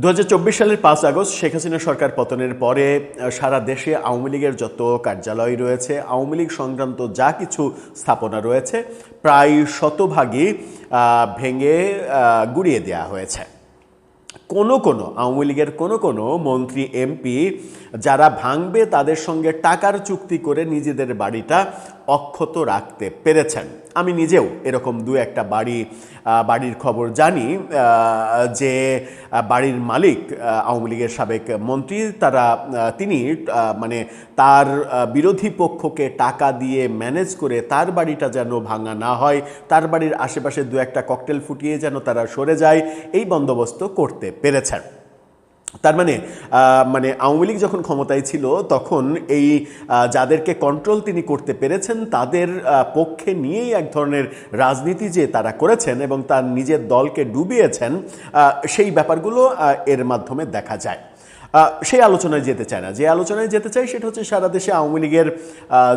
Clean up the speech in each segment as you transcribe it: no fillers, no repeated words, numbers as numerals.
2024 সালের 5 আগস্ট শেখ হাসিনা সরকার পতনের পরে সারা দেশে আওয়ামী লীগের যত কার্যালয় রয়েছে, আওয়ামী লীগ সংক্রান্ত যা কিছু স্থাপনা রয়েছে প্রায় শতভাগই ভেঙে গুড়িয়ে দেওয়া হয়েছে। কোনো আওয়ামী লীগের কোনো মন্ত্রী এমপি যারা ভাঙবে তাদের সঙ্গে টাকার চুক্তি করে নিজেদের বাড়িটা অক্ষত রাখতে পেরেছেন। আমি নিজেও এরকম দু একটা বাড়ির খবর জানি, যে বাড়ির মালিক আওয়ামী লীগের সাবেক মন্ত্রী, তিনি মানে তার বিরোধী পক্ষকে টাকা দিয়ে ম্যানেজ করে তার বাড়িটা যেন ভাঙা না হয়, তার বাড়ির আশেপাশে দু একটা ককটেল ফুটিয়ে যেন তারা সরে যায়, এই বন্দোবস্ত করতে পেরেছেন। তার মানে আওয়ামী লীগ যখন ক্ষমতায় ছিল তখন এই যাদেরকে কন্ট্রোল তিনি করতে পেরেছেন তাদের পক্ষে নিয়েই এক ধরনের রাজনীতি যে তারা করেছেন এবং তার নিজের দলকে ডুবিয়েছেন, সেই ব্যাপারগুলো এর মাধ্যমে দেখা যায়। সেই আলোচনায় যেতে চায় না, যে আলোচনায় যেতে চাই সেটা হচ্ছে সারা দেশে আওয়ামী লীগের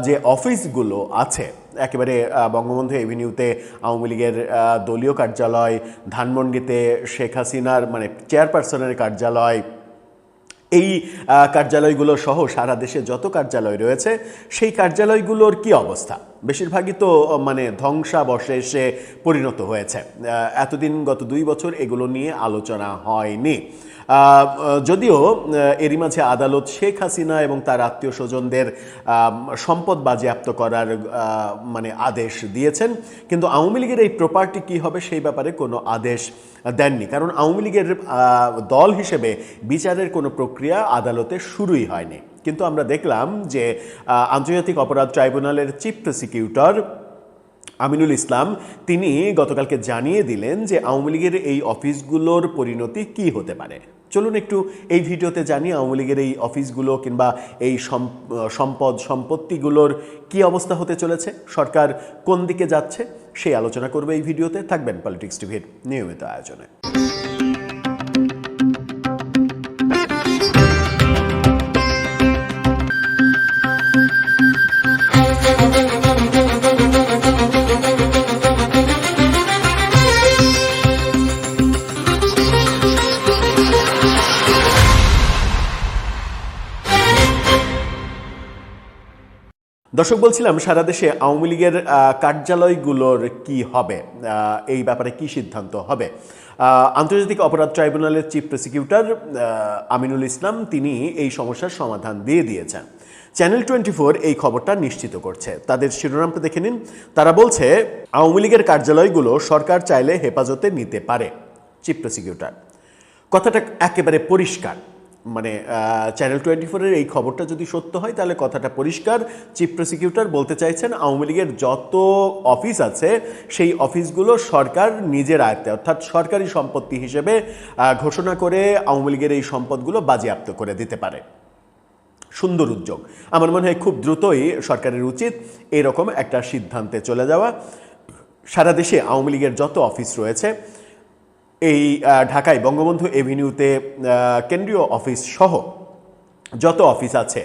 যে অফিসগুলো আছে, একেবারে বঙ্গবন্ধু এভিনিউতে আওয়ামী লীগের দলীয় কার্যালয়, ধানমন্ডিতে শেখ হাসিনার মানে চেয়ারপারসনের কার্যালয়, এই কার্যালয়গুলো সহ সারা দেশে যত কার্যালয় রয়েছে সেই কার্যালয়গুলোর কি অবস্থা? বেশিরভাগই তো মানে ধ্বংসাবশেষে পরিণত হয়েছে। এতদিন গত 2 বছর এগুলো নিয়ে আলোচনা হয়নি। যদিও এরই মাঝে আদালত শেখ হাসিনা এবং তার আত্মীয় স্বজনদের সম্পদ বাজেয়াপ্ত করার মানে আদেশ দিয়েছেন, কিন্তু আওয়ামী লীগের এই প্রপার্টি কী হবে সেই ব্যাপারে কোনো আদেশ দেননি। কারণ আওয়ামী লীগের দল হিসেবে বিচারের কোনো প্রক্রিয়া আদালতে শুরুই হয়নি। কিন্তু আমরা দেখলাম যে আন্তর্জাতিক অপরাধ ট্রাইব্যুনালের চিফ প্রসিকিউটর আমিনুল ইসলাম তিনি গতকালকে জানিয়ে দিলেন যে আওয়ামী লীগের এই অফিসগুলোর পরিণতি কি হতে পারে। চলুন একটু এই ভিডিওতে জানি আওয়ামী লীগের এই অফিসগুলো কিংবা এই সম্পত্তিগুলোর কি অবস্থা হতে চলেছে, সরকার কোন দিকে যাচ্ছে, সেই আলোচনা করবে এই ভিডিওতে। থাকবেন পলিটিক্স টিভির নিয়মিত আয়োজনে। দর্শক, বলছিলাম সারা দেশে আওয়ামী লীগের কার্যালয়গুলোর কি হবে, এই ব্যাপারে কি সিদ্ধান্ত হবে। আন্তর্জাতিক অপরাধ ট্রাইব্যুনালের চিফ প্রসিকিউটর আমিনুল ইসলাম তিনি এই সমস্যার সমাধান দিয়ে দিয়েছেন। চ্যানেল 24 এই খবরটা নিশ্চিত করছে। তাদের শিরোনামটা দেখে নিন। তারা বলছে আওয়ামী লীগের কার্যালয়গুলো সরকার চাইলে হেফাজতে নিতে পারে। চিফ প্রসিকিউটর কথাটা একেবারে পরিষ্কার, মানে চ্যানেল 24-এর এই খবরটা যদি সত্য হয় তাহলে কথাটা পরিষ্কার। চিফ প্রসিকিউটর বলতে চাইছেন আওয়ামী লীগের যত অফিস আছে সেই অফিসগুলো সরকার নিজের আয়ত্তে অর্থাৎ সরকারি সম্পত্তি হিসেবে ঘোষণা করে আওয়ামী লীগের এই সম্পদগুলো বাজেয়াপ্ত করে দিতে পারে। সুন্দর উদ্যোগ। আমার মনে হয় খুব দ্রুতই সরকারের উচিত এরকম একটা সিদ্ধান্তে চলে যাওয়া। সারা দেশে আওয়ামী লীগের যত অফিস রয়েছে, এই ঢাকায় বঙ্গবন্ধু এভিনিউতে কেন্দ্রীয় অফিস সহ যত অফিস আছে,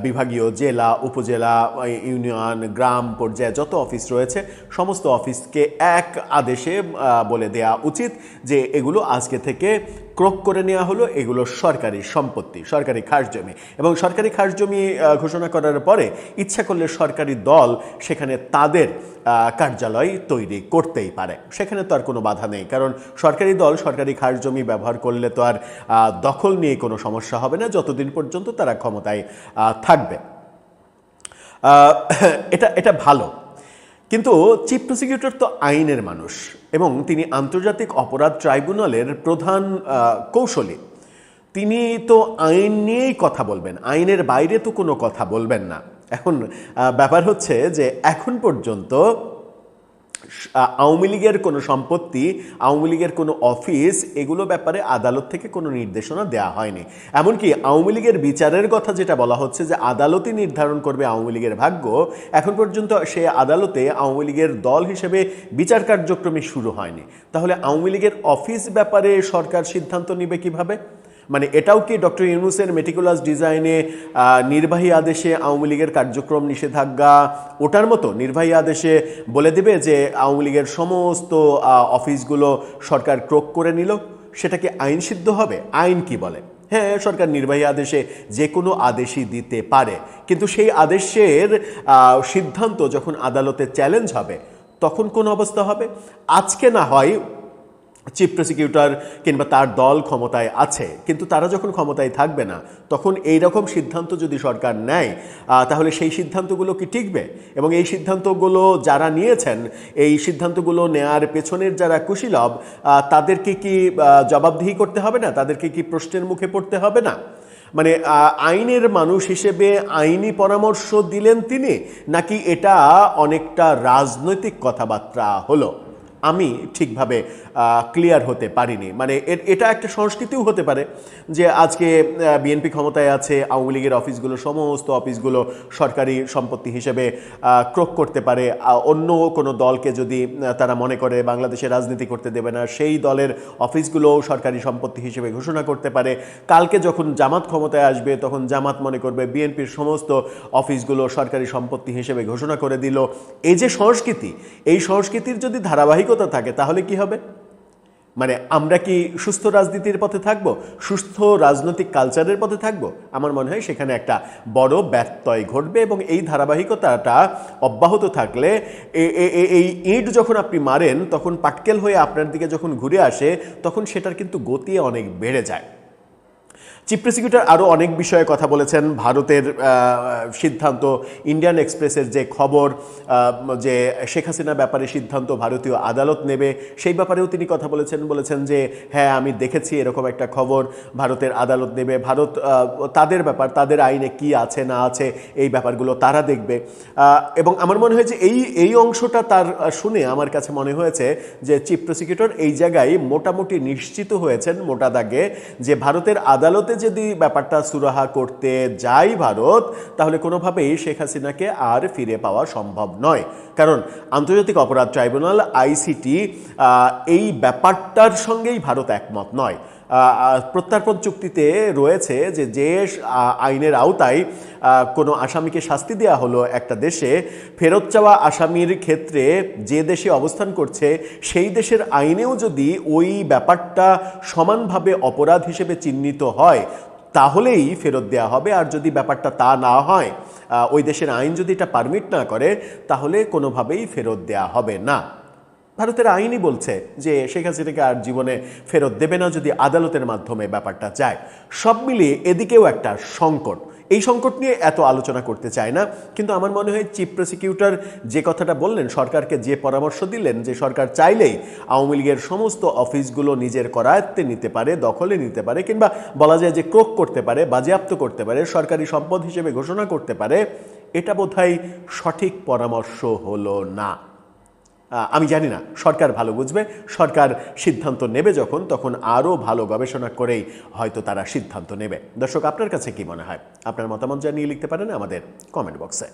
বিভাগীয়, জেলা, উপজেলা, ইউনিয়ন, গ্রাম পর্যায়ে যত অফিস রয়েছে সমস্ত অফিসকে এক আদেশে বলে দেয়া উচিত যে এগুলো আজকে থেকে ক্রোক করে নেওয়া হলো, এগুলো সরকারি সম্পত্তি, সরকারি খাস জমি। এবং সরকারি খাস জমি ঘোষণা করার পরে ইচ্ছা করলে সরকারি দল সেখানে তাদের কার্যালয় তৈরি করতেই পারে, সেখানে তো আর কোনো বাধা নেই। কারণ সরকারি দল সরকারি খাস জমি ব্যবহার করলে তো আর দখল নিয়ে কোনো সমস্যা হবে না যতদিন পর্যন্ত তারা ক্ষমতায় থাকবে। এটা ভালো। কিন্তু চিফ প্রসিকিউটর তো আইনের মানুষ এবং তিনি আন্তর্জাতিক অপরাধ ট্রাইব্যুনালের প্রধান কৌশলী। তিনি তো আইন নিয়েই কথা বলবেন, আইনের বাইরে তো কোনো কথা বলবেন না। এখন ব্যাপার হচ্ছে যে এখন পর্যন্ত আওয়ামী লীগের কোনো সম্পত্তি, আওয়ামী লীগের কোনো অফিস, এগুলো ব্যাপারে আদালত থেকে কোনো নির্দেশনা দেওয়া হয়নি। এমনকি আওয়ামী লীগের বিচারের কথা যেটা বলা হচ্ছে যে আদালতই নির্ধারণ করবে আওয়ামী লীগের ভাগ্য, এখন পর্যন্ত সে আদালতে আওয়ামী লীগের দল হিসেবে বিচার কার্যক্রমই শুরু হয়নি। তাহলে আওয়ামী লীগের অফিস ব্যাপারে সরকার সিদ্ধান্ত নেবে কিভাবে? মানে এটাও কি ডক্টর ইউনূসের মেটিকুলাস ডিজাইনে নির্বাহী আদেশে আওয়ামী লীগের কার্যক্রম নিষেধাজ্ঞা ওটার মতো নির্বাহী আদেশে বলে দেবে যে আওয়ামী লীগের সমস্ত অফিসগুলো সরকার ক্রোক করে নিল? সেটা কি আইনসিদ্ধ হবে? আইন কি বলে? হ্যাঁ, সরকার নির্বাহী আদেশে যে কোনো আদেশই দিতে পারে, কিন্তু সেই আদেশের সিদ্ধান্ত যখন আদালতে চ্যালেঞ্জ হবে তখন কোন অবস্থা হবে? আজকে না হয় চিফ প্রসিকিউটর কিংবা তার দল ক্ষমতায় আছে, কিন্তু তারা যখন ক্ষমতায় থাকবে না তখন এই রকম সিদ্ধান্ত যদি সরকার নেয় তাহলে সেই সিদ্ধান্তগুলো কি টিকবে? এবং এই সিদ্ধান্তগুলো যারা নিয়েছেন, এই সিদ্ধান্তগুলো নেয়ার পেছনের যারা কুশীলব, তাদেরকে কি জবাবদিহি করতে হবে না? তাদেরকে কি প্রশ্নের মুখে পড়তে হবে না? মানে আইনের মানুষ হিসেবে আইনি পরামর্শ দিলেন তিনি, নাকি এটা অনেকটা রাজনৈতিক কথাবার্তা হলো? আমি ঠিকভাবে ক্লিয়ার হতে পারিনি। মানে এটা একটা সংস্কৃতিও হতে পারে যে আজকে বিএনপি ক্ষমতায় আছে, আওয়ামী লীগের অফিসগুলো, সমস্ত অফিসগুলো সরকারি সম্পত্তি হিসেবে ক্রোক করতে পারে। অন্য কোনো দলকে যদি তারা মনে করে বাংলাদেশে রাজনীতি করতে দেবে না, সেই দলের অফিসগুলোও সরকারি সম্পত্তি হিসেবে ঘোষণা করতে পারে। কালকে যখন জামাত ক্ষমতায় আসবে তখন জামাত মনে করবে বিএনপির সমস্ত অফিসগুলো সরকারি সম্পত্তি হিসেবে ঘোষণা করে দিল। এই যে সংস্কৃতি, এই সংস্কৃতির যদি ধারাবাহিকতা থাকে তাহলে কি হবে? মানে আমরা কি সুস্থ রাজনীতির পথে থাকব? সুস্থ রাজনৈতিক কালচারের পথে থাকব? আমার মনে হয় সেখানে একটা বড় ব্যত্যয় ঘটবে, এবং এই ধারাবাহিকতাটা অব্যাহত থাকলে এই ইট যখন আপনি মারেন তখন পাটকেল হয়ে আপনার দিকে যখন ঘুরে আসে তখন সেটার কিন্তু গতি অনেক বেড়ে যায়। চিফ প্রসিকিউটর আরও অনেক বিষয়ে কথা বলেছেন। ভারতের সিদ্ধান্ত, ইন্ডিয়ান এক্সপ্রেসের যে খবর যে শেখ হাসিনা ব্যাপারে সিদ্ধান্ত ভারতীয় আদালত নেবে, সেই ব্যাপারেও তিনি কথা বলেছেন যে হ্যাঁ, আমি দেখেছি এরকম একটা খবর, ভারতের আদালত নেবে। ভারত তাদের ব্যাপার, তাদের আইনে কি আছে না আছে এই ব্যাপারগুলো তারা দেখবে। এবং আমার মনে হয় যে এই অংশটা তার শুনে আমার কাছে মনে হয়েছে যে চিফ প্রসিকিউটর এই জায়গায় মোটামুটি নিশ্চিত হয়েছেন মোটা দাগে যে ভারতের আদালতে যদি ব্যাপারটা সুরাহা করতে যায় ভারত, তাহলে কোনোভাবেই শেখ হাসিনাকে আর ফিরে পাওয়া সম্ভব নয়। কারণ আন্তর্জাতিক অপরাধ ট্রাইব্যুনাল আইসিটি এই ব্যাপারটার সঙ্গেই ভারত একমত নয়। প্রত্যর্পণ চুক্তিতে রয়েছে যে আইনের আওতায় কোনো আসামিকে শাস্তি দেওয়া হলো একটা দেশে, ফেরত চাওয়া আসামির ক্ষেত্রে যে দেশে অবস্থান করছে সেই দেশের আইনেও যদি ওই ব্যাপারটা সমানভাবে অপরাধ হিসেবে চিহ্নিত হয় তাহলেই ফেরত দেওয়া হবে। আর যদি ব্যাপারটা তা না হয়, ওই দেশের আইন যদি এটা পারমিট না করে, তাহলে কোনোভাবেই ফেরত দেওয়া হবে না। ভারতের আইনই বলছে যে শেখ হাসিনাকে আর জীবনে ফেরত দেবে না যদি আদালতের মাধ্যমে ব্যাপারটা যায়। সব মিলিয়ে এদিকেও একটা সংকট। এই সংকট নিয়ে এত আলোচনা করতে চায় না, কিন্তু আমার মনে হয় চিফ প্রসিকিউটর যে কথাটা বললেন, সরকারকে যে পরামর্শ দিলেন যে সরকার চাইলেই আওয়ামী লীগের সমস্ত অফিসগুলো নিজের করায়ত্তে নিতে পারে, দখলে নিতে পারে, কিংবা বলা যায় যে ক্রোক করতে পারে, বাজেয়াপ্ত করতে পারে, সরকারি সম্পদ হিসেবে ঘোষণা করতে পারে, এটা বোধহয় সঠিক পরামর্শ হলো না। আমি জানি না, সরকার ভালো বুঝবে। সরকার সিদ্ধান্ত নেবে যখন, তখন আরও ভালো গবেষণা করেই হয়তো তারা সিদ্ধান্ত নেবে। দর্শক, আপনার কাছে কি মনে হয়? আপনার মতামত জানিয়ে লিখতে পারেন আমাদের কমেন্ট বক্সে।